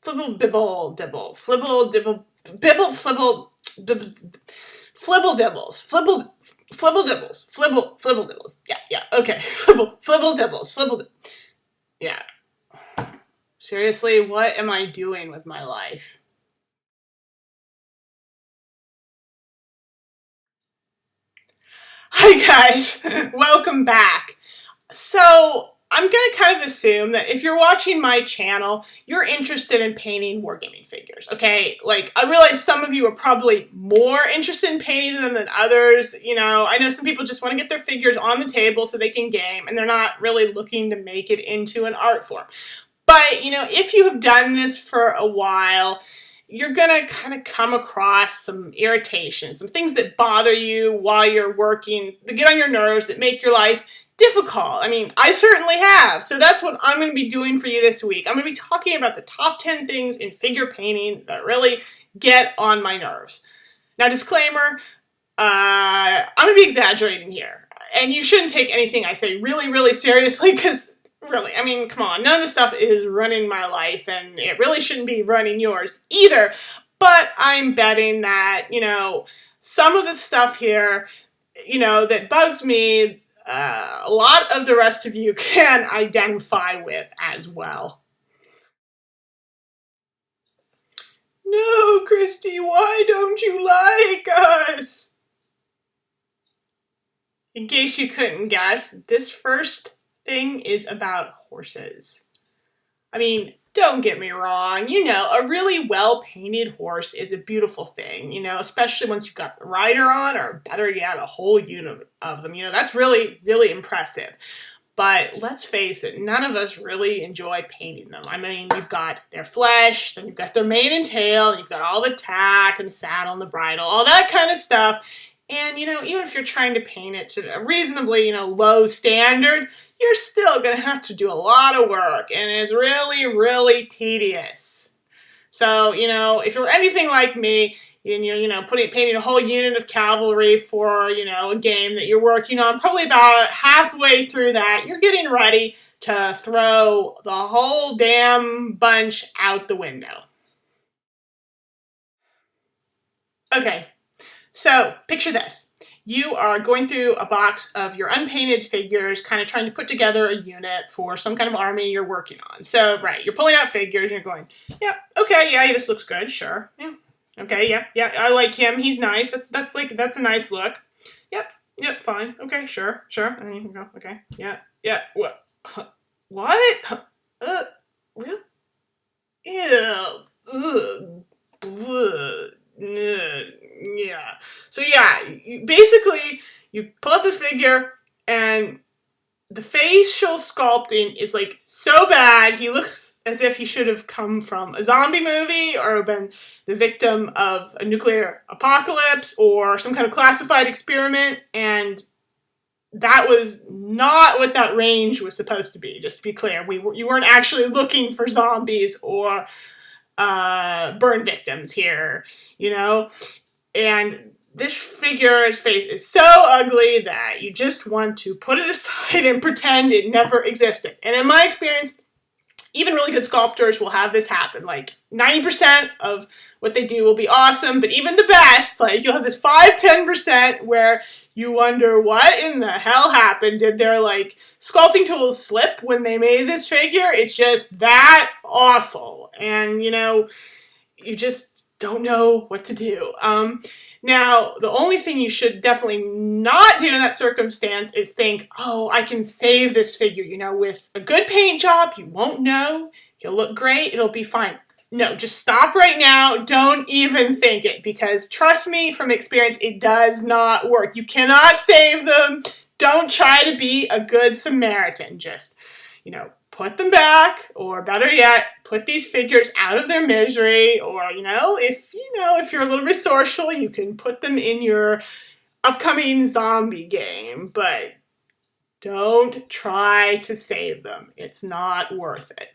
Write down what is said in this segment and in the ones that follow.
flibble bibble dibble, flibble dibble, bibble flibble, flibble dibbles, flibble dibbles, flibble dibbles. Yeah, okay. Flibble dibbles, yeah. Seriously, what am I doing with my life? Hi guys, welcome back. So I'm gonna kind of assume that if you're watching my channel, you're interested in painting wargaming figures, okay? Like, I realize some of you are probably more interested in painting them than others. You know, I know some people just want to get their figures on the table so they can game, and they're not really looking to make it into an art form. But, you know, if you have done this for a while, you're gonna kind of come across some irritation, some things that bother you while you're working, that get on your nerves, that make your life difficult. I mean, I certainly have. So that's what I'm going to be doing for you this week. I'm going to be talking about the top 10 things in figure painting that really get on my nerves. Now, disclaimer, I'm going to be exaggerating here. And you shouldn't take anything I say really, really seriously because, really, I mean, come on, none of this stuff is running my life and it really shouldn't be running yours either. But I'm betting that, you know, some of the stuff here, you know, that bugs me, a lot of the rest of you can identify with as well. No, Christy, why don't you like us? In case you couldn't guess, this first thing is about horses. I mean, don't get me wrong, you know, a really well-painted horse is a beautiful thing, you know, especially once you've got the rider on, or better yet, a whole unit of them. You know, that's really, really impressive. But let's face it, none of us really enjoy painting them. I mean, you've got their flesh, then you've got their mane and tail, and you've got all the tack and the saddle and the bridle, all that kind of stuff. And, you know, even if you're trying to paint it to a reasonably, you know, low standard, you're still going to have to do a lot of work, and it's really, really tedious. So, you know, if you're anything like me, painting a whole unit of cavalry for, you know, a game that you're working on, probably about halfway through that, you're getting ready to throw the whole damn bunch out the window. Okay, so picture this. You are going through a box of your unpainted figures, kind of trying to put together a unit for some kind of army you're working on. So, right, you're pulling out figures and you're going, yeah, okay, yeah, this looks good, sure, yeah. Okay, yeah, I like him. He's nice. That's a nice look. Yep, fine. Okay, sure. And then you can go, okay, yeah. What? What? Really? Ew. Yeah. So yeah, basically you pull out this figure and the facial sculpting is like so bad. He looks as if he should have come from a zombie movie or been the victim of a nuclear apocalypse or some kind of classified experiment. And that was not what that range was supposed to be, just to be clear. You weren't actually looking for zombies or burn victims here, you know? And this figure's face is so ugly that you just want to put it aside and pretend it never existed. And in my experience, even really good sculptors will have this happen. Like 90% of what they do will be awesome, but even the best, like you'll have this 5-10% where you wonder what in the hell happened. Did their like sculpting tools slip when they made this figure? It's just that awful. And you know, you just don't know what to do. Now, the only thing you should definitely not do in that circumstance is think, oh, I can save this figure. You know, with a good paint job, you won't know. He'll look great. It'll be fine. No, just stop right now. Don't even think it, because trust me from experience, it does not work. You cannot save them. Don't try to be a good Samaritan. Just, you know, put them back, or better yet, put these figures out of their misery, or, if you're a little resourceful, you can put them in your upcoming zombie game, but don't try to save them. It's not worth it.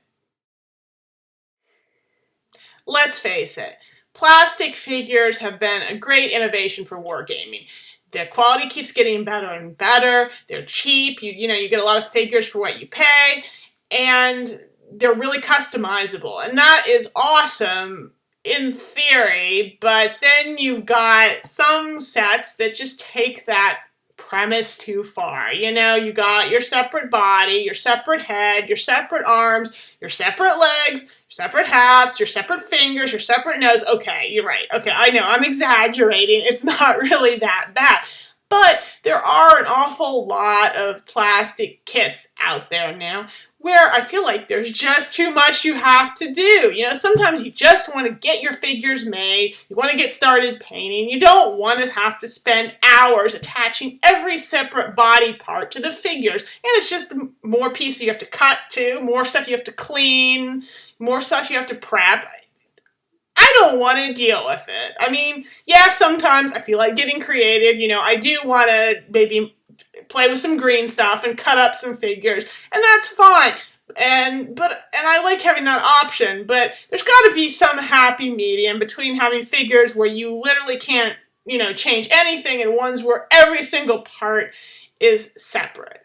Let's face it, plastic figures have been a great innovation for wargaming. The quality keeps getting better and better. They're cheap. You get a lot of figures for what you pay. And they're really customizable, and that is awesome in theory, but then you've got some sets that just take that premise too far. You know, you got your separate body, your separate head, your separate arms, your separate legs, your separate hats, your separate fingers, your separate nose. Okay, you're right. Okay, I know, I'm exaggerating. It's not really that bad. But there are an awful lot of plastic kits out there now where I feel like there's just too much you have to do. You know, sometimes you just want to get your figures made, you want to get started painting, you don't want to have to spend hours attaching every separate body part to the figures, and it's just more pieces you have to cut to, more stuff you have to clean, more stuff you have to prep. I don't want to deal with it. I mean, yeah, sometimes I feel like getting creative. You know, I do want to maybe play with some green stuff and cut up some figures, and that's fine. And I like having that option, but there's got to be some happy medium between having figures where you literally can't, you know, change anything and ones where every single part is separate.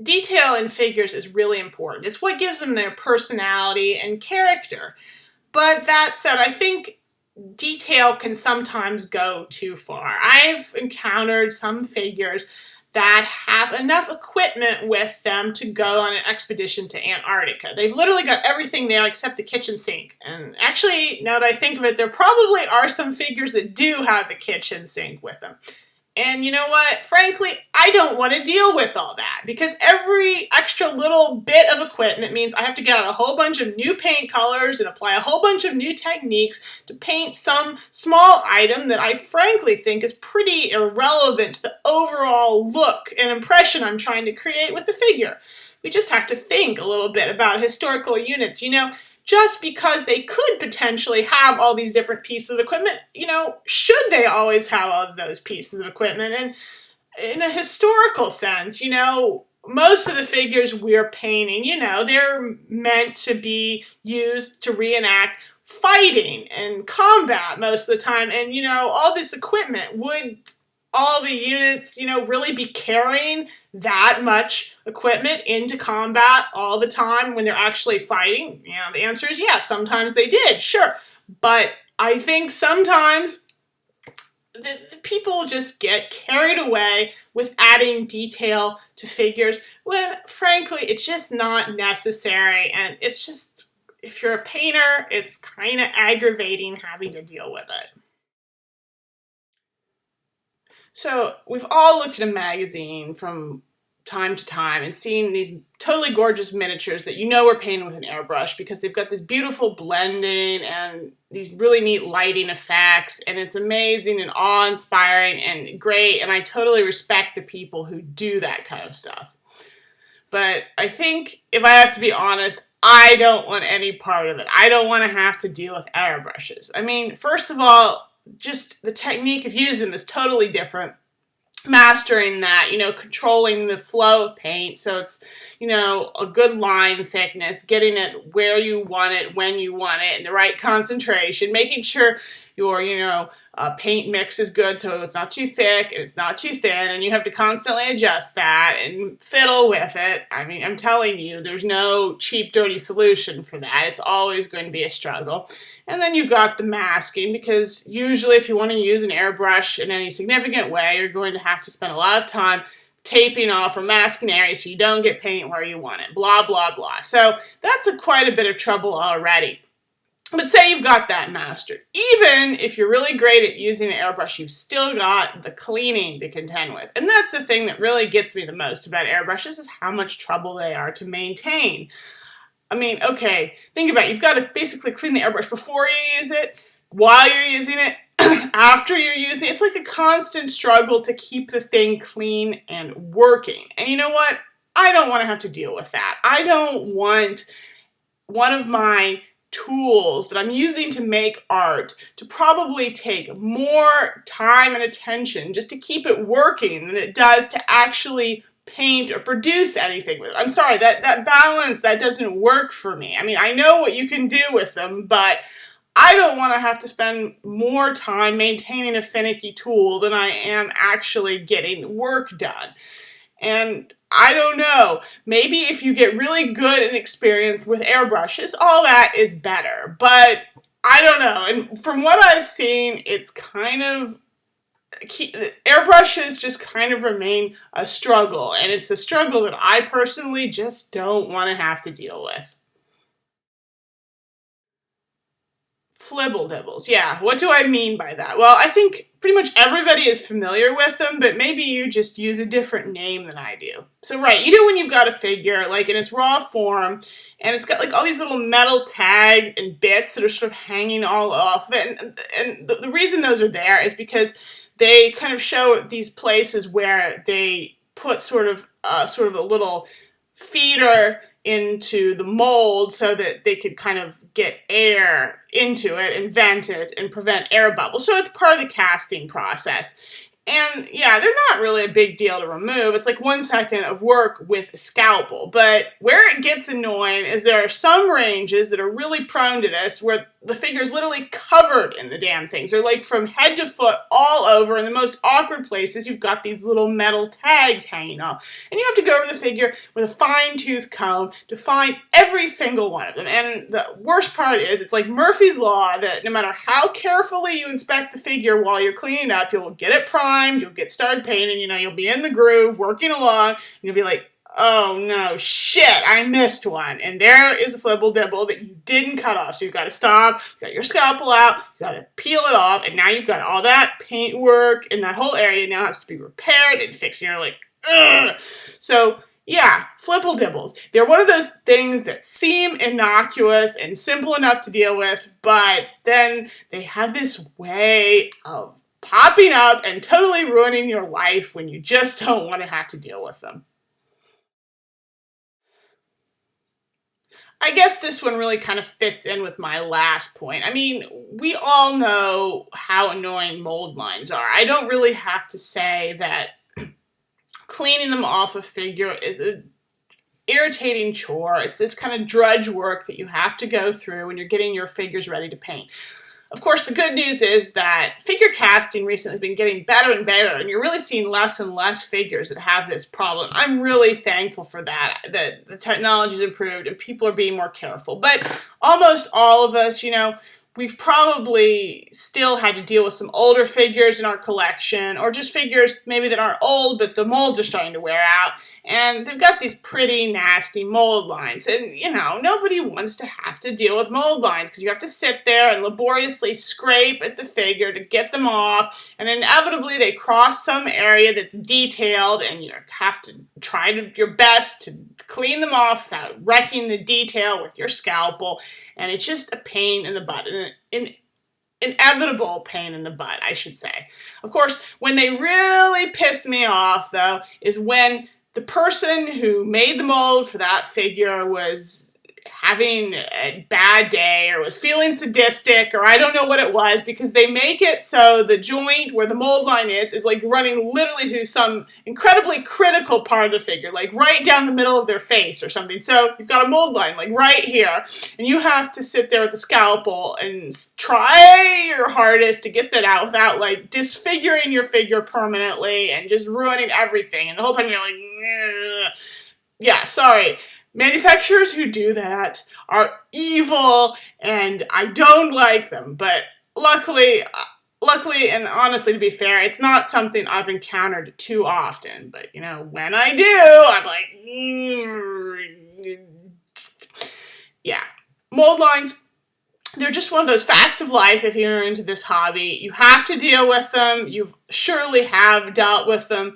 Detail in figures is really important. It's what gives them their personality and character. But that said, I think detail can sometimes go too far. I've encountered some figures that have enough equipment with them to go on an expedition to Antarctica. They've literally got everything there except the kitchen sink. And actually, now that I think of it, there probably are some figures that do have the kitchen sink with them. And you know what? Frankly, I don't want to deal with all that, because every extra little bit of equipment means I have to get out a whole bunch of new paint colors and apply a whole bunch of new techniques to paint some small item that I frankly think is pretty irrelevant to the overall look and impression I'm trying to create with the figure. We just have to think a little bit about historical units. You know, just because they could potentially have all these different pieces of equipment, you know, should they always have all of those pieces of equipment? And in a historical sense, you know, most of the figures we're painting, you know, they're meant to be used to reenact fighting and combat most of the time. And, you know, all this equipment, would all the units, you know, really be carrying that much equipment into combat all the time when they're actually fighting? You know, the answer is yes, sometimes they did, sure. But I think sometimes the people just get carried away with adding detail to figures when, frankly, it's just not necessary. And it's just, if you're a painter, it's kind of aggravating having to deal with it. So we've all looked at a magazine from time to time and seen these totally gorgeous miniatures that you know are painted with an airbrush because they've got this beautiful blending and these really neat lighting effects, and it's amazing and awe-inspiring and great, and I totally respect the people who do that kind of stuff. But I think, if I have to be honest, I don't want any part of it. I don't want to have to deal with airbrushes. I mean, first of all, just the technique of using them is totally different. Mastering that, you know, controlling the flow of paint so it's, you know, a good line thickness, getting it where you want it, when you want it, and the right concentration, making sure your, you know, paint mix is good so it's not too thick and it's not too thin, and you have to constantly adjust that and fiddle with it. I mean, I'm telling you, there's no cheap, dirty solution for that. It's always going to be a struggle. And then you've got the masking, because usually if you want to use an airbrush in any significant way, you're going to have to spend a lot of time taping off or masking areas so you don't get paint where you want it, blah, blah, blah. So that's quite a bit of trouble already. But say you've got that mastered. Even if you're really great at using an airbrush, you've still got the cleaning to contend with. And that's the thing that really gets me the most about airbrushes, is how much trouble they are to maintain. I mean, okay, think about it. You've got to basically clean the airbrush before you use it, while you're using it, after you're using it. It's like a constant struggle to keep the thing clean and working. And you know what? I don't want to have to deal with that. I don't want one of my tools that I'm using to make art to probably take more time and attention just to keep it working than it does to actually paint or produce anything with it. I'm sorry, that balance, that doesn't work for me. I mean, I know what you can do with them, but I don't want to have to spend more time maintaining a finicky tool than I am actually getting work done. And I don't know, maybe if you get really good and experienced with airbrushes, all that is better. But I don't know. And from what I've seen, it's kind of airbrushes just kind of remain a struggle, and it's a struggle that I personally just don't want to have to deal with. Flibble dibbles. Yeah, what do I mean by that? Well, I think pretty much everybody is familiar with them, but maybe you just use a different name than I do. So right, you know when you've got a figure, like in its raw form, and it's got like all these little metal tags and bits that are sort of hanging all off of it, and the reason those are there is because they kind of show these places where they put sort of a little feeder into the mold so that they could kind of get air into it and vent it and prevent air bubbles. So it's part of the casting process. And yeah, they're not really a big deal to remove. It's like 1 second of work with a scalpel. But where it gets annoying is there are some ranges that are really prone to this where the figure's literally covered in the damn things. They're like from head to foot all over. In the most awkward places, you've got these little metal tags hanging off. And you have to go over the figure with a fine-tooth comb to find every single one of them. And the worst part is, it's like Murphy's Law that no matter how carefully you inspect the figure while you're cleaning up, you'll get it primed, you'll get started painting, you'll be in the groove, working along, and you'll be like, oh no, shit, I missed one. And there is a flibble dibble that you didn't cut off. So you've got to stop, you've got your scalpel out, you've got to peel it off, and now you've got all that paint work, and that whole area now has to be repaired and fixed. And you're like, ugh. So yeah, flibble dibbles. They're one of those things that seem innocuous and simple enough to deal with, but then they have this way of popping up and totally ruining your life when you just don't want to have to deal with them. I guess this one really kind of fits in with my last point. I mean, we all know how annoying mold lines are. I don't really have to say that cleaning them off a figure is an irritating chore. It's this kind of drudge work that you have to go through when you're getting your figures ready to paint. Of course, the good news is that figure casting recently has been getting better and better, and you're really seeing less and less figures that have this problem. I'm really thankful for that the technology's improved and people are being more careful. But almost all of us, we've probably still had to deal with some older figures in our collection, or just figures maybe that aren't old, but the molds are starting to wear out, and they've got these pretty nasty mold lines. And, nobody wants to have to deal with mold lines, because you have to sit there and laboriously scrape at the figure to get them off, and inevitably they cross some area that's detailed, and you have to try your best to clean them off without wrecking the detail with your scalpel. And it's just a pain in the butt, an inevitable pain in the butt, I should say. Of course, when they really piss me off, though, is when the person who made the mold for that figure was having a bad day or was feeling sadistic, or I don't know what it was, because they make it so the joint where the mold line is like running literally through some incredibly critical part of the figure, like right down the middle of their face or something. So you've got a mold line like right here, and you have to sit there with the scalpel and try your hardest to get that out without like disfiguring your figure permanently and just ruining everything. And the whole time you're like, ugh. Yeah, sorry. Manufacturers who do that are evil, and I don't like them. But luckily, and honestly, to be fair, it's not something I've encountered too often. But, when I do, I'm like, yeah. Mold lines, they're just one of those facts of life if you're into this hobby. You have to deal with them. You surely have dealt with them.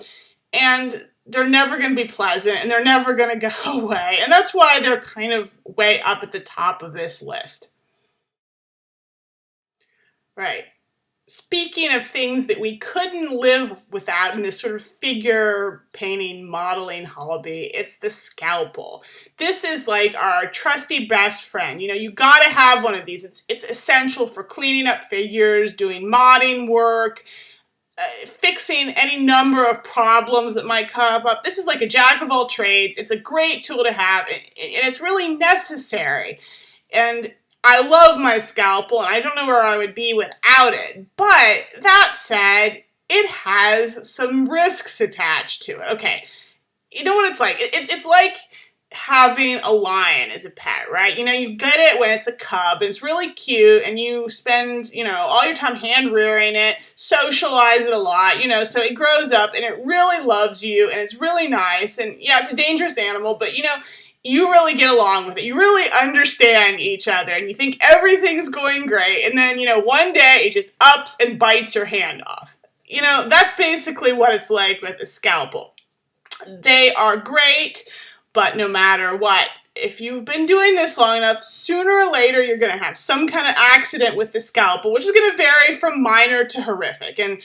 And they're never going to be pleasant, and they're never going to go away. And that's why they're kind of way up at the top of this list. Right. Speaking of things that we couldn't live without in this sort of figure painting, modeling hobby, it's the scalpel. This is like our trusty best friend. You gotta have one of these. It's essential for cleaning up figures, doing modding work, fixing any number of problems that might come up. This is like a jack of all trades. It's a great tool to have, and it's really necessary. And I love my scalpel, and I don't know where I would be without it. But that said, it has some risks attached to it. Okay, you know what it's like? It's like having a lion as a pet, right? You know, you get it when it's a cub, and it's really cute, and you spend, you know, all your time hand rearing it, socialize it a lot, you know, so it grows up and it really loves you, and it's really nice, and yeah, it's a dangerous animal, but you know, you really get along with it. You really understand each other, and you think everything's going great, and then, you know, one day it just ups and bites your hand off. You know, that's basically what it's like with a Scalpel. They are great, but no matter what, if you've been doing this long enough, sooner or later you're going to have some kind of accident with the Scalpel, which is going to vary from minor to horrific. And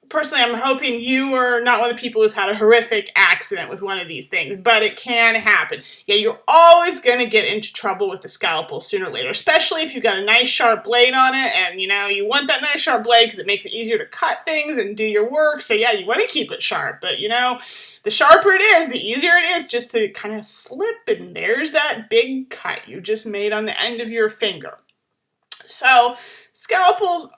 personally, I'm hoping you are not one of the people who's had a horrific accident with one of these things, but it can happen. Yeah, you're always going to get into trouble with the Scalpel sooner or later, especially if you've got a nice sharp blade on it, and you know, you want that nice sharp blade because it makes it easier to cut things and do your work. So yeah, you want to keep it sharp, but you know, the sharper it is, the easier it is just to kind of slip, and there's that big cut you just made on the end of your finger. So Scalpels,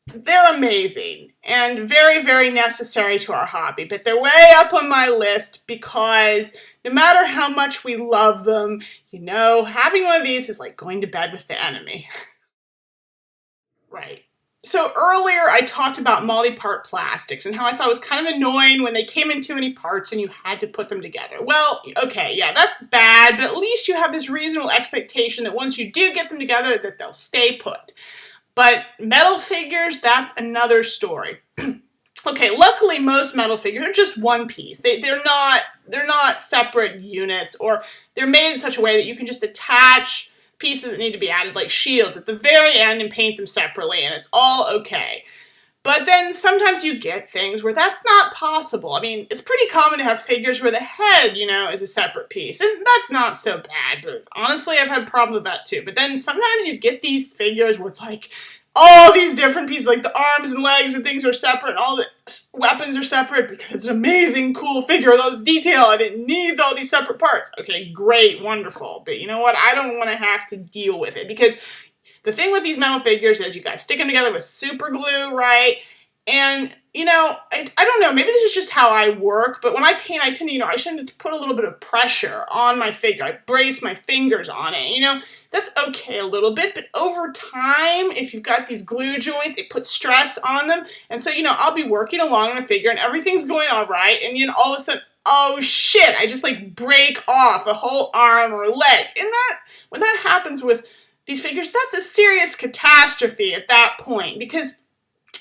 they're amazing and very, very necessary to our hobby, but they're way up on my list because no matter how much we love them, you know, having one of these is like going to bed with the enemy. Right. So earlier I talked about multi-part plastics and how I thought it was kind of annoying when they came in too many parts and you had to put them together. Well, okay, yeah, that's bad, but at least you have this reasonable expectation that once you do get them together that they'll stay put. But metal figures, that's another story. Okay, luckily most metal figures are just one piece. They're not separate units, or they're made in such a way that you can just attach pieces that need to be added, like shields, at the very end and paint them separately, and it's all okay. But then sometimes you get things where that's not possible. I mean, it's pretty common to have figures where the head, you know, is a separate piece. And that's not so bad, but honestly, I've had problems with that too. But then sometimes you get these figures where it's like all these different pieces, like the arms and legs and things are separate, and all the weapons are separate because it's an amazing, cool figure with all this detail and it needs all these separate parts. Okay, great, wonderful. But you know what? I don't want to have to deal with it because the thing with these metal figures is you gotta stick them together with super glue, right? And, you know, I don't know, maybe this is just how I work, but when I paint, I tend to, you know, I tend to put a little bit of pressure on my figure. I brace my fingers on it, you know, that's okay a little bit, but over time, if you've got these glue joints, it puts stress on them, and so, you know, I'll be working along on a figure, and everything's going all right, and, you know, all of a sudden, oh shit, I just, like, break off a whole arm or leg, and when that happens with these figures, that's a serious catastrophe at that point, because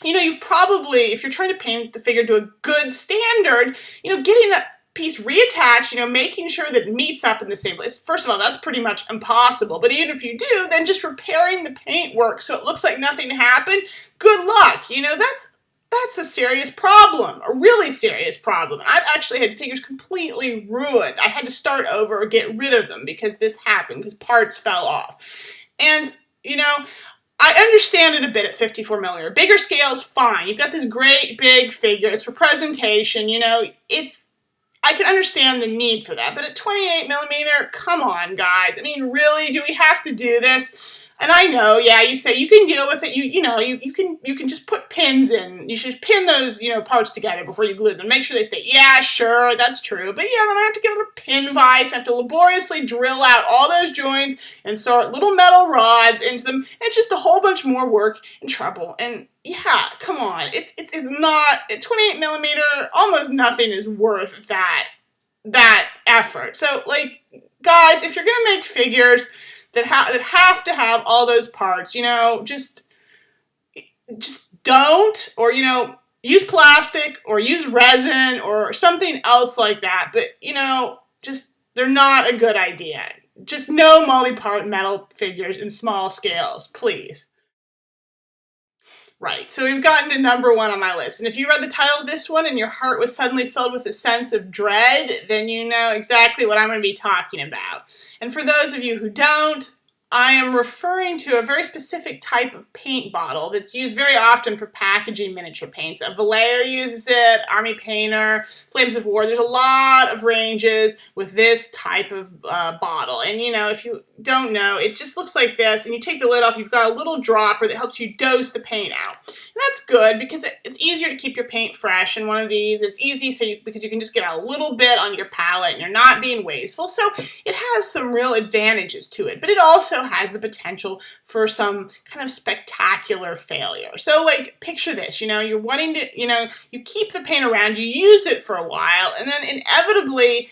you know, you've probably, if you're trying to paint the figure to a good standard, you know, getting that piece reattached, you know, making sure that it meets up in the same place. First of all, that's pretty much impossible. But even if you do, then just repairing the paintwork so it looks like nothing happened, good luck. You know, that's a serious problem, a really serious problem. I've actually had figures completely ruined. I had to start over or get rid of them because this happened, because parts fell off. And, you know, I understand it a bit at 54 millimeter. Bigger scale is fine. You've got this great big figure. It's for presentation. You know, I can understand the need for that. But at 28 millimeter, come on, guys. I mean, really, do we have to do this? And I know, yeah, you say you can deal with it. You know, you can just put pins in. You should pin those, you know, parts together before you glue them. Make sure they stay. Yeah, sure, that's true. But yeah, then I have to get a pin vise. I have to laboriously drill out all those joints and insert little metal rods into them. It's just a whole bunch more work and trouble. And yeah, come on. It's not at 28 millimeter. Almost nothing is worth that effort. So like, guys, if you're gonna make figures that have to have all those parts, you know, just don't, or, you know, use plastic or use resin or something else like that. But, you know, just, they're not a good idea. Just no multi-part metal figures in small scales, please. Right, so we've gotten to number 1 on my list. And if you read the title of this one and your heart was suddenly filled with a sense of dread, then you know exactly what I'm going to be talking about. And for those of you who don't, I am referring to a very specific type of paint bottle that's used very often for packaging miniature paints. Vallejo uses it, Army Painter, Flames of War. There's a lot of ranges with this type of bottle. And if you don't know, it just looks like this, and you take the lid off, you've got a little dropper that helps you dose the paint out. And that's good because it's easier to keep your paint fresh in one of these. It's easy because you can just get a little bit on your palette and you're not being wasteful. So it has some real advantages to it, but it also has the potential for some kind of spectacular failure. So picture this, you're wanting to, you keep the paint around, you use it for a while, and then inevitably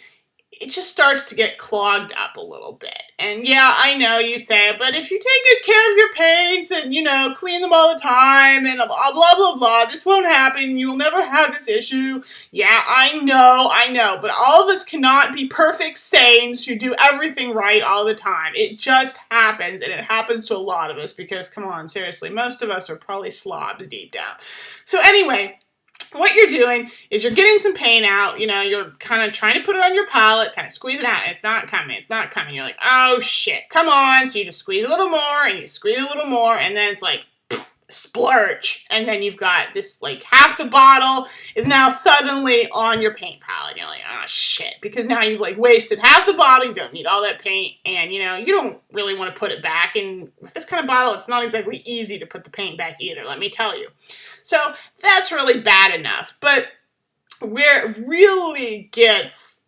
it just starts to get clogged up a little bit. And yeah, I know you say, but if you take good care of your paints and, clean them all the time and blah, blah, blah, blah, this won't happen. You will never have this issue. Yeah, I know. But all of us cannot be perfect saints who do everything right all the time. It just happens, and it happens to a lot of us because, come on, seriously, most of us are probably slobs deep down. So anyway, what you're doing is you're getting some paint out, you're kind of trying to put it on your palette, kind of squeeze it out, and it's not coming. You're like, oh shit, come on. So you just squeeze a little more, and you squeeze a little more, and then it's like, splurge. And then you've got this, half the bottle is now suddenly on your paint palette. You're like, oh shit, because now you've wasted half the bottle, you don't need all that paint, and you don't really want to put it back. And with this kind of bottle, it's not exactly easy to put the paint back either, let me tell you. So that's really bad enough. But where it really gets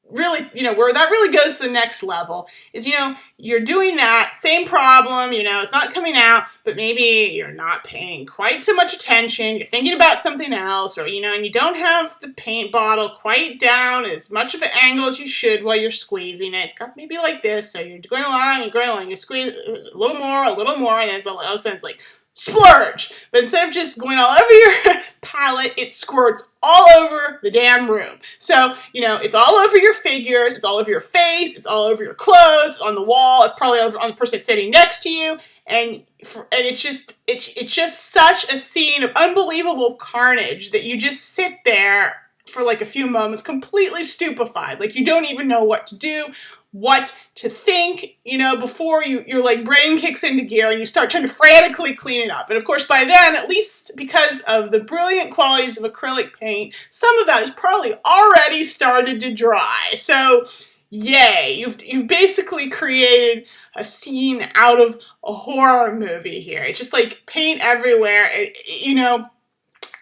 where that really goes to the next level is, you're doing that same problem, it's not coming out, but maybe you're not paying quite so much attention, you're thinking about something else, or, and you don't have the paint bottle quite down as much of an angle as you should while you're squeezing it. It's got maybe like this, so you're going along, you squeeze a little more, and then all of a sudden it's splurge. But instead of just going all over your palette, it squirts all over the damn room. So, it's all over your figures, it's all over your face, it's all over your clothes, on the wall, it's probably over on the person sitting next to you, and it's just such a scene of unbelievable carnage that you just sit there for a few moments completely stupefied. You don't even know what to do, what to think, before your brain kicks into gear and you start trying to frantically clean it up. And of course, by then, at least because of the brilliant qualities of acrylic paint, some of that has probably already started to dry. So, yay, you've basically created a scene out of a horror movie here. It's just paint everywhere,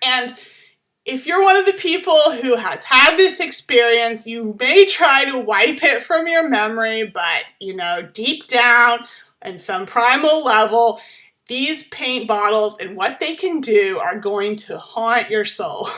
and if you're one of the people who has had this experience, you may try to wipe it from your memory, but, deep down in some primal level, these paint bottles and what they can do are going to haunt your soul.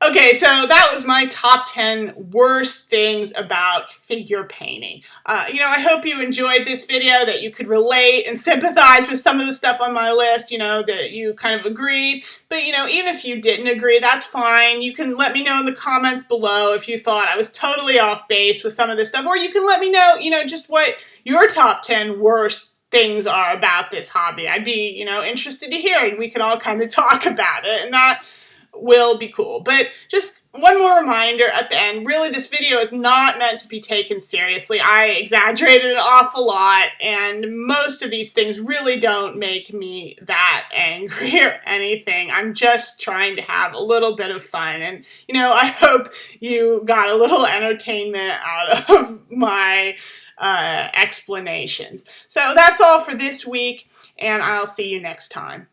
Okay, so that was my top 10 worst things about figure painting. I hope you enjoyed this video, that you could relate and sympathize with some of the stuff on my list, that you kind of agreed. But, even if you didn't agree, that's fine. You can let me know in the comments below if you thought I was totally off base with some of this stuff. Or you can let me know, just what your top 10 worst things are about this hobby. I'd be, interested to hear, and we could all kind of talk about it. And that will be cool. But just one more reminder at the end, really this video is not meant to be taken seriously. I exaggerated an awful lot, and most of these things really don't make me that angry or anything. I'm just trying to have a little bit of fun, and I hope you got a little entertainment out of my explanations. So that's all for this week, and I'll see you next time.